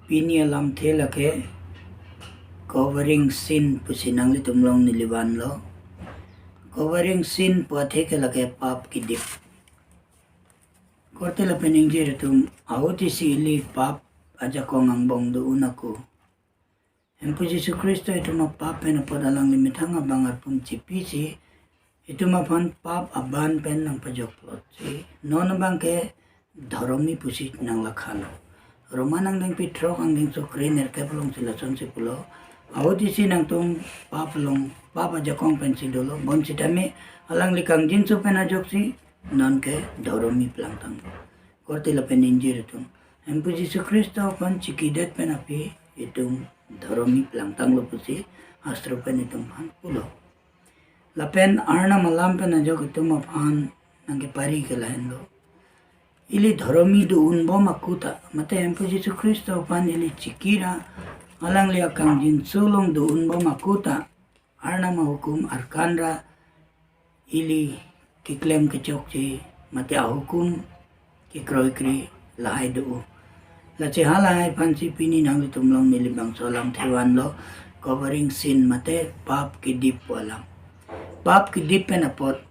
Pini alam thela ke covering sin pusinang li tumlong niliban lo. Covering sin puathe ke lage pap ki dip. Korte la peningjer tum auti si ili pap aja kong ang bong do unako. Hemphu Yesu Kristo itu ma pap pen padalang limitanga bangar pum cipisi itu ma pan pap aban pen nang pajok plot si non bang ke dharomi pusi nang lakhalo. Romanang deng pitro ang deng sokri nerkepulong sila son si pulo. Auti si nang tum papulong papa jakong pen si dolo bon si dami alang likang jinsu pen ajok si non ke dharomi plangtang. Korte la pen injir tum. Hemphu Yesu Kristo pan chikithip pen api itum dharomi plangtang lo pusi hastro pen itum pan pulo. Lapen arna malam pen ajok itum aphan nangke pari ke lain lo. Ili dharomi do unbo makuta mate Hemphu Yesu Kristo pan ili chikira alang liya kang jinsulong do unbo makuta arna mahukum arkanra ili kiklem kechokche mate ahukum kikroikri lahai do lache halai pansi pini nang tumlong nilibang solam thewan lo covering sin mate pap ki dip walam pap ki dip pen apot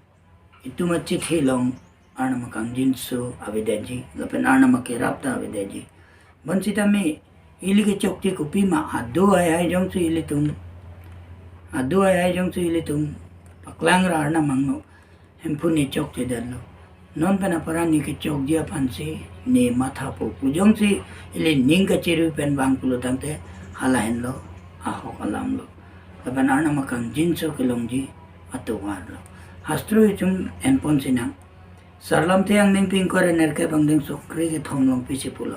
itu machit hilong arna makang jinsu avidaji lapen arna makirapta avidaji bonsita me ili ke chokche kupima adu ay jong su ili tum paklangra arna mangno Hemphu ni chokche dallo non pena parani ke chok dia pansi ni matha po pujong si ili ninga cheru pen bang pulo tangte halahen lo aho kalam lo lapen arna makang jinsu kelongji atuwar lo hastro ichum empon sinang sarlam te ang ning pingkore nerke bang ding sokri ke thomlong pisi pulo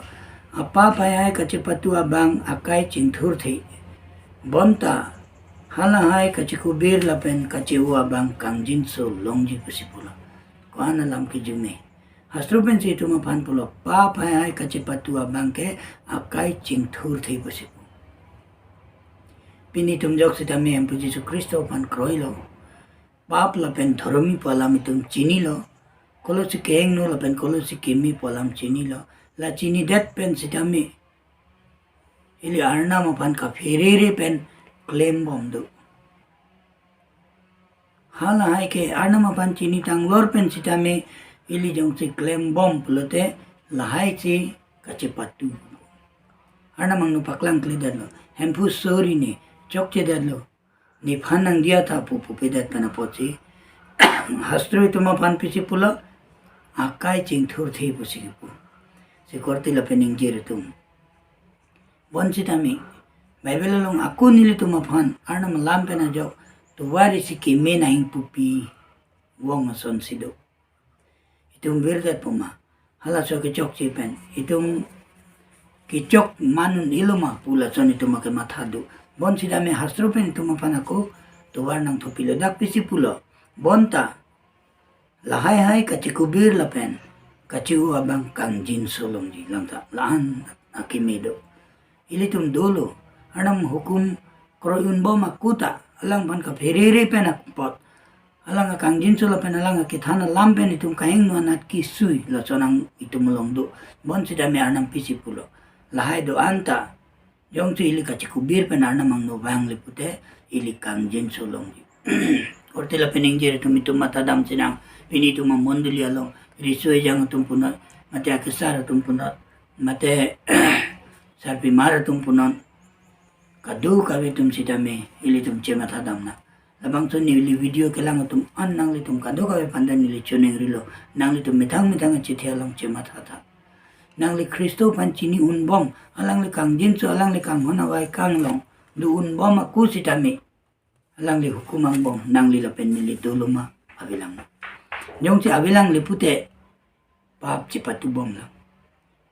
apa payai kachepetu abang akai cingthur thi bonta halahai kachikubir lapen kachewu abang kang jinso longji pisi pulo kuana lam ki jume hastro pen si tuma pan pulo pa payai kachepetu abang ke akai cingthur thi pisi pulo pini tum jok sitami Hemphu Yesu Kristo pan kroilo pap lapen dharomi palam itum chini lo kalau si keng no lapen kalau si kimi polam chini lo la chini det pen sitami ili arna mapan ka ferere pen claim bom do hala hai ke arna mapan chini tanglor pen sitami ili jong si claim bom pulote lahai si kachepetu arna mangno paklang klidar lo Hemphu sori ni chokche dar lo ni phanang dia tha pupu pedat pana pochi hastro itu mapan pisi pulo akai cingthur thi pusipu si korti la pening jir tum bonsitami bible long aku nili tum aphan arna malam pena jo to wari si ki mena ing pupi wong ason sido itum birdat puma hala so ke chok chi pen itum ki chok manun iluma pula son itum ke mathadu bonsitami hastro pen tum aphan aku to war nang thopilo dak pisi pulo bonta lahai hai kachikubir lapen kachiu abang kang jin solong ji langta laan akeme do ili tum dolo anam hukum kroyun bo makuta alang ban ka ferere pen pot alang kang jin solo pen alang ki thana lam pen itum kaing no nat ki sui lo chonang itum long do bon sida me anam pisi pulo lahai do anta jong tu ili kachikubir pen anam ang no bang lipute ili kang jin solong ji ortela pening jere tum itum matadam sinang pini tu mamonduli along risoi jang tumpunot mate akesar tumpunot mate sarpi mara tumpunot kadu kawe tum sidame ili tum chema thadam na labang tu ni video kelang tum an nang li tum kadu kawe pandan ni choneng rilo nang li tum metang chithi along chema thada nang li Kristo pan chini unbom alang li kang jinso alang li kang hona wai kang long du unbom aku sidame alang li hukumang bom nang li lapen ni tuluma abilang Jong si abilang lipute pap cepat tu bom lang.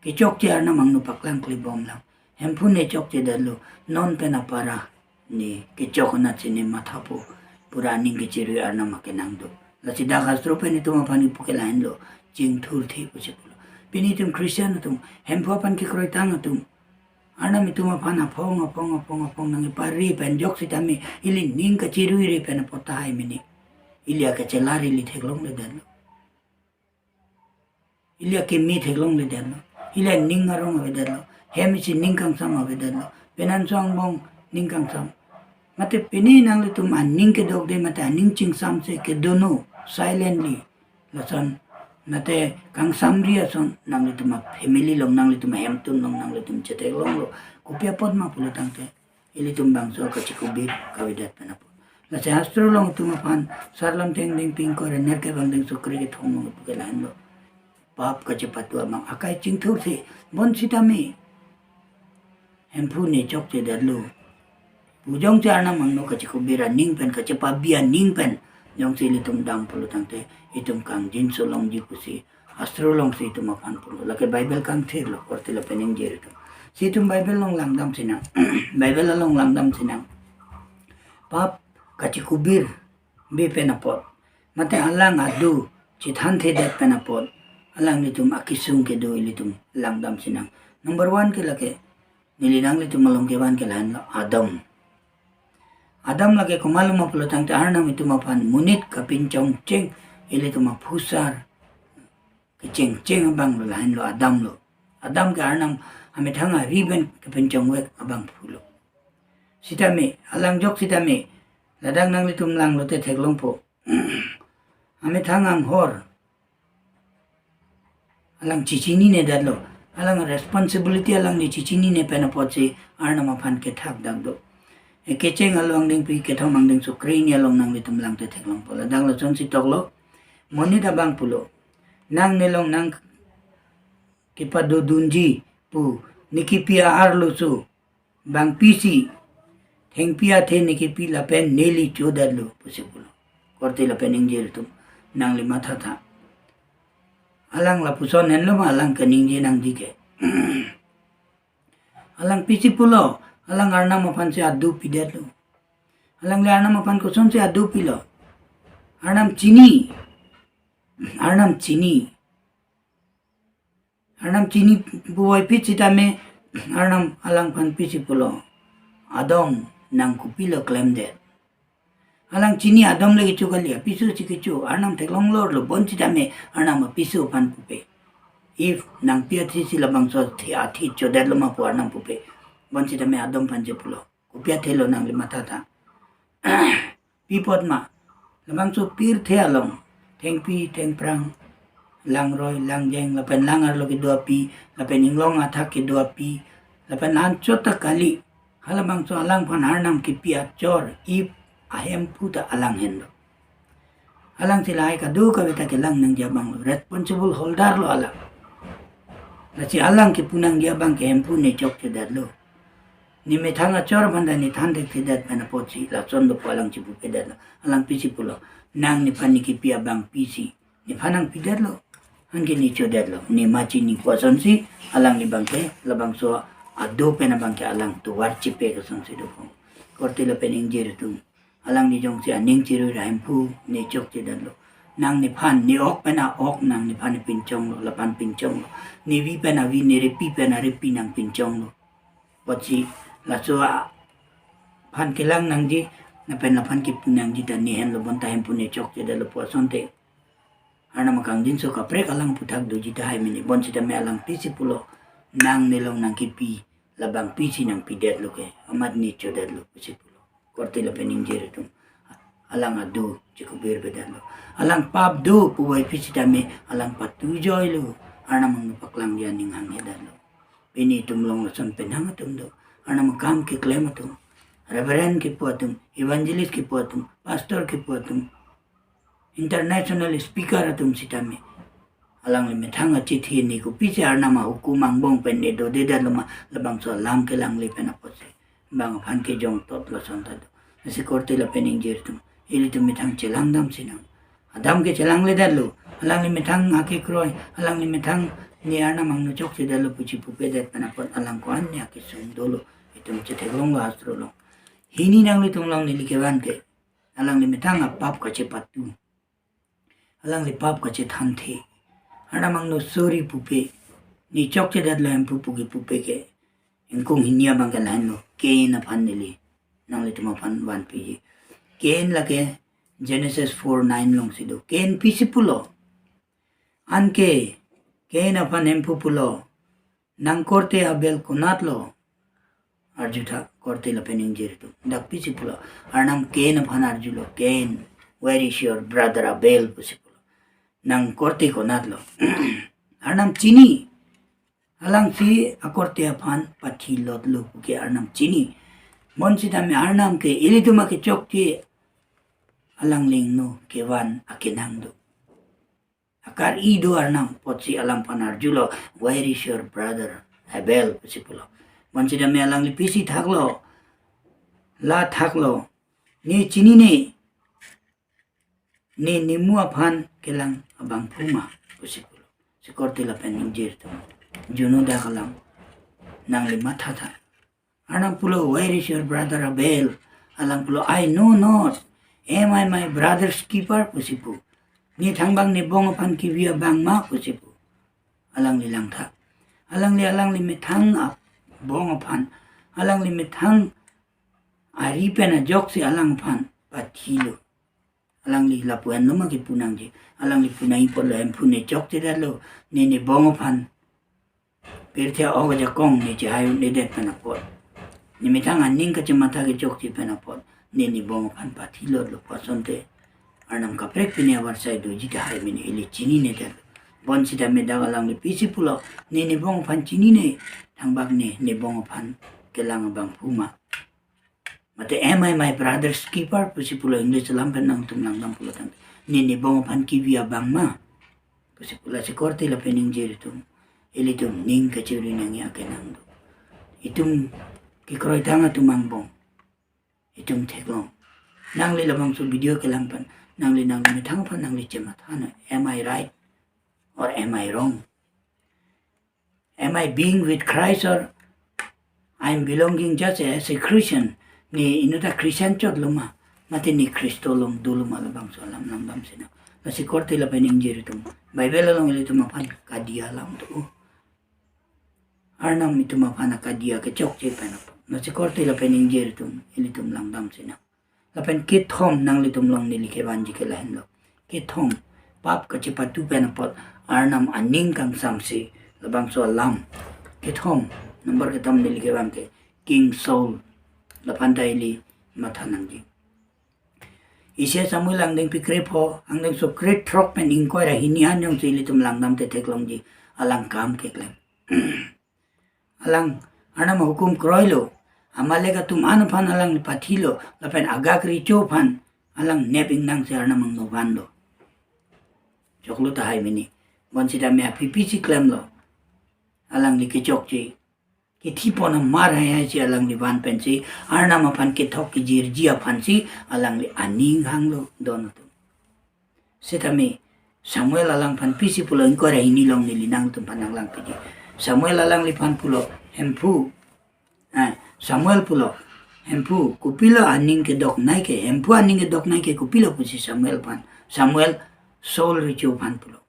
Kechokche arna mangno paklang kli bom lang. Hemphu ne chokche dalo non pena para ni kechok na chine mathapo purani ke cheruira arna makenang do. La sida hastro pen itu mapani pukelain lo jing thur thi pusipulo. Pini tum Christian tum Hemphu pan ki kroitang tum arna mituma pana phong nang pari pen jok si tami ili ning ka cheruira pen potahai mini. Ilia ke celari li theklong le dano ilia ke mi theklong le dano ilia ningarong le dano isi ningkang sam abedalo penan song bong ningkang sam mate pini nang litum aning ke dog de mate aning ching sam se ke dono silently lason nate kang samri ason nang litum family long nang litum hemtun long nang litum chete long lo kupia pod ma pulo tangte ilitum bang so kachikubir kawidat penapo lase hastro long tum aphan sarlam teng ding ping kore nerke bang ding sukri ke thong mo ke lan lo pap kachepetu amang akai ching thur se bon sitame hemphu ne chokche dadlo bujong charna mangno kachikubira ning pen kachepabia ning pen jong sili tum dam pulo tangte itum kang jin so long ji pusi hastro long si tum aphan pulo lake bible kang thir lo korte la pening jer to si tum bible long langdam sinang bible long langdam sinang pap kachikubir be penapot mate alang adu chithan the dat penapot alang litum akisung ke do litum langdam sinang number 1 ke lake nilinang litum malong ke ban ke lan lo Adam lagi kumalum mapulo tang tahanam itu mapan munit kapincong ceng ili tu mapusar keceng ceng abang lo lain lo Adam ke arnam ame thanga riben kapincong wek abang pulo sitame alang jok sitame ladang nang litum lang lo te teglong po ame thangang hor alang cicini ne dadlo alang responsibility alang ni cicini ne penapoche arnam apan ke thak dagdo kecheng along ding pi kethong mang ding sukri ni along nang litum lang te theklong pola dang lo chon si toklo moni da bang pulo nang nelong nang kipado dunji pu nikipia arlo su bang pisi thengpia the nikipi la pen neli chodadlo pusipulo korte la pening jer tum nang li matha tha alang la puson henlo ma alang kaning je nang dike alang pisi pulo alang arna mapan se adu pidet lo alang le arna mapan ko son se adu pilo arnam chini buai pichita me arnam alang pan pichi pulo adom nang kupilo claim de alang chini adom lagi chukalia pisu chikichu arnam teklong lor lo bonchita me arnam pisu pan pupe if nang pia thisi labang so thi athi chodet lo ma pu arnam pupe bonchita me adom panje pulo kupia thelo nang lima tata pipot ma lamang so pir the along theng prang lang roy lang jeng lapen langar lo ki dua pi lapen inglong athak ki dua pi lapen an chota kali halamang so alang pan harnam ki pia chor ip ahem puta alang hendo alang silai ka du ka beta ke lang nang jabang lo responsible holder lo alang nachi alang ki punang jabang ke hemphu ne chokche dadlo ni me thanga chor banda ni thande kidat pena pochi la chondo palang chipu pedat alang pisi pulo nang ni pani ki pia bang pisi ni phanang pidat lo angge ni chodat lo ni machi ni kwason si alang ni bangke labang so ado pena bangke alang tu war chipe ka son si do korte la pening jer tu alang ni jong si aning cheruira hemphu ni chok chedat lo nang ni phan ni ok pena ok nang ni phan pinchong lo lapan pinchong lo ni vi pena vi ni repi pena repi nang pinchong lo pochi la so phan kilang nang ji na pen la phan ki punang ji ta ni hen lo bon ta hemphu ne chok che de lo po son te ana makang din so ka prek alang puthak do ji ta hai mini bon si ta me alang pisi pulo nang ne long nang ki pi labang pisi nang pi det lo ke amat ni cho det lo pisi pulo korte la pening jere tum alang adu chikubir bedan lo alang pap do puwai pisi ta me alang patu joy lo ana mang paklang dia ning hang hedan lo peni tum long son penang tum do anam kam ke claim atum reverend ke potum evangelist ke potum pastor ke potum international speaker atum sitame alang le methanga chithi ni ko piche arnama hukumang bong pen ne do de dalma labang so lam ke lang le pena pose bang phan ke jong tot la son ta si korte la pening jertum ili tu methang chelang dam sinang adam ke chelang le dalu alang le methang ake kroi alang le methang ni arnamang no chok se dalu puchi pupe dat pena pot alang ko an ya ke sum dolo tum chete long hastro long hini nang li tung long ni likewan ke alang li metang pap kachepatu alang li pap kache thanthe ana mang no sori pupe ni chokche dat la hemphu pupe ke ingkung hinia bang ka lan no ke na phan ni nang li tum phan wan pi ken la ke Genesis 4:9 long sido ken pisipulo an ke na phan hemphu pulo nang korte abel kunatlo arjuta korte la pening jeritu dak pisipulo arnam ken aphan arjulo ken where is your brother abel pisipulo nang korte kunatlo arnam chini alang si akorte aphan pathilot lo ke arnam chini monsita me arnam ke ilituma ke chokche alang lingno kewan akinang do akar ido arnam potsi alam panar julo where is your brother abel pisipulo monsita me alang li pisi thaklo la thaklo ni chini ne nimu aphan kelang abang puma pisipulo sikorte la pening jirto juno dakalam nang li matata arnam pulo where is your brother abel alang pulo I know not am I my brother's keeper pusipu ni thangbang ni bong aphan kivia bang ma pusipu alang li langtha alang li methang ap bong aphan alang li methang ari pena joksi alang aphan pathilo alang li lapuan no ma ki punang ji alang li punai polo Hemphu ne chokche dalo ne bong aphan perthia oga ja kong ne ji hayu ne det pena pot ni methang aning ka mata ke chokche pena pot ne bong aphan pathilo lo pasonte arnam kaprek pini awar sai do jita hai mini ili chini ne dal bon sita me dagalang le pisi pulo ne bong aphan chini ne thangbak ne bong aphan kelang bang puma mate am I my brother's keeper pisi pulo English lampen nang tum lang pulo tang ne bong aphan kivia bang ma pisi pulo si korte la pening jeri tum ili tum ning ka cheruira nang ya kenang do itum ki kroi tanga tumang bong itum theklong nang le labang so video ke lampan nang li methang pa nang li chemathana am I right or am I wrong am I being with Christ or I'm belonging just as a Christian ni inuta Christian chot luma mati ni Kristo long dulum alabang so alam nam dam sina nasi korte la pening jeritum Bible long ili tumaphan kadia lam to arnam itumaphan kadia ke chokche penap nasi korte la pening jeritum ili tum lang dam sina lapen kithom nang litum long nili ke banji ke lain lo kithom pap kachepetu penapot arnam aning kang samsi labang so lam kithom number kitam nili ke bang ke King Saul lapan daili mathanang ji ise samuel ang ding pikrepo ang ding so great trok pen ingkoi ra hinian yong si litum lang dam te teklong ji alang kam ke klem alang arnam hukum kroilo amalega tum anaphan alang pathilo lapen agak richo phan alang neping nang se arnamang no vando choklo ta hai mini bonsita me pipisi klem lo alang li kechokche ki thipona mar hai chi alang li van pen chi arnam aphan ke thok ki jirji aphan chi alang li aning hanglo dono tu setame samuel alang phan pisi pulo ingkore ini long ni linang tum panang lang piji samuel alang li phan pulo Hemphu Samuel pulo Hemphu kupilo aning ke dok nai ke Hemphu aning ke dok nai ke kupilo pusi Samuel pan Samuel Saul richo pan pulo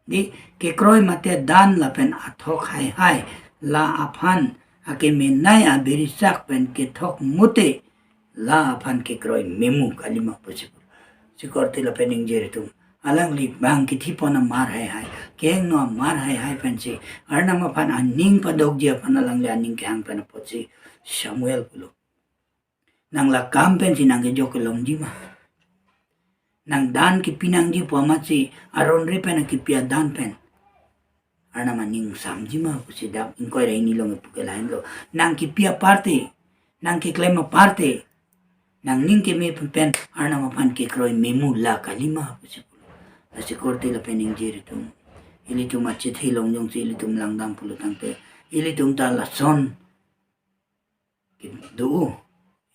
di ke kroi mate dan la pen athok hai la aphan akeme nai a berisak pen ke thok mute la aphan ke kroi memu kalima pusi sikorte la pening jeritum alang li bang ki thipona mar hai keng no mar hai pen si arnam aphan aning pa dok ji aphan alang le aning ke hang pen pochi Samuel pulo nang la kampen si nang ke jok long ji ma nang dan ki pinang ji po ma si aron ri pen ki pia dan pen arna maning sam ji ma pusi da ingkoi rai ni long pu ke lain lo nang ki pia parte nang ki klema parte nang ning ke me pen arna ma pan ke kroi memu la kalima pusi pulo asi korte la pening jeri tum ili tum ache thei long jong si ili tum lang dam pulo tangte ili tum ta la son do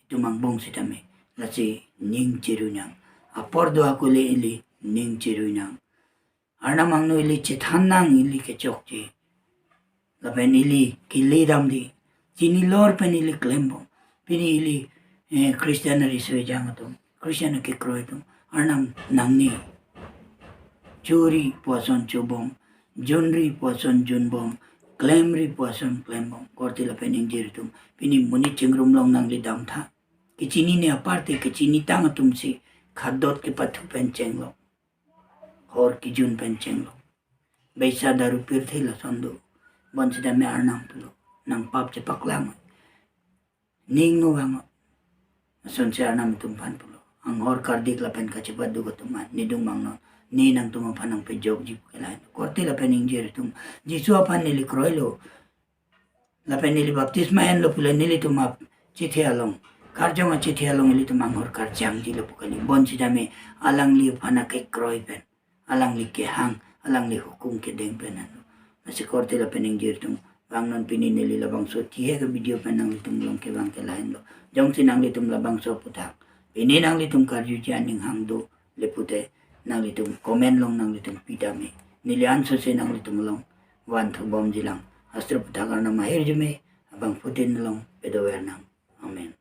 itu mangbong sitame lasi ning cheruinang apor do ako le ili ning cheruinang arna mangno ili chethanang ili kechokche lapen ili kili ramdi chini lor pen ili klembo pini ili Christianary soi jangatum Christian ke kroitum arnam nangni churi poson chubom junri poson junbom Klemri puason klembong korte la pening jeritum pini muni chingrum long nang li dam tha kichini ne aparte kichini tang tum si khadot ke pathu pencheng lo hor ki jun pencheng lo beisa daru pirthe la sondo bon sidame arnang pulo nang pap chepaklang ning no wang ason si arnam tumpan pulo ang hor kardik lapen kachepetu ko tuman nidung mang no ni nang tumapan ng pejok jip kailan korte lapen injir tum jisu aphan nili kroilo lapen nili baptisma en lo pula nili tumap chithi along karjong chithi along nili tumang hor karjang jilo pukali bon sidame alang li phana ke kroi pen alang li ke hang alang li hukum ke deng pen masih korte lapen injir tum bang non pini nili labang so tihe ke video pen nang litum long ke bang ke lain lo jong sinang litum labang so putak ini nang litum karju aning hang do lepute nang litum komen long nang litum pidame nilian so se nang litum long wan thu bom jilang hastro putak arna mahir jume abang putin long pedower nang amen.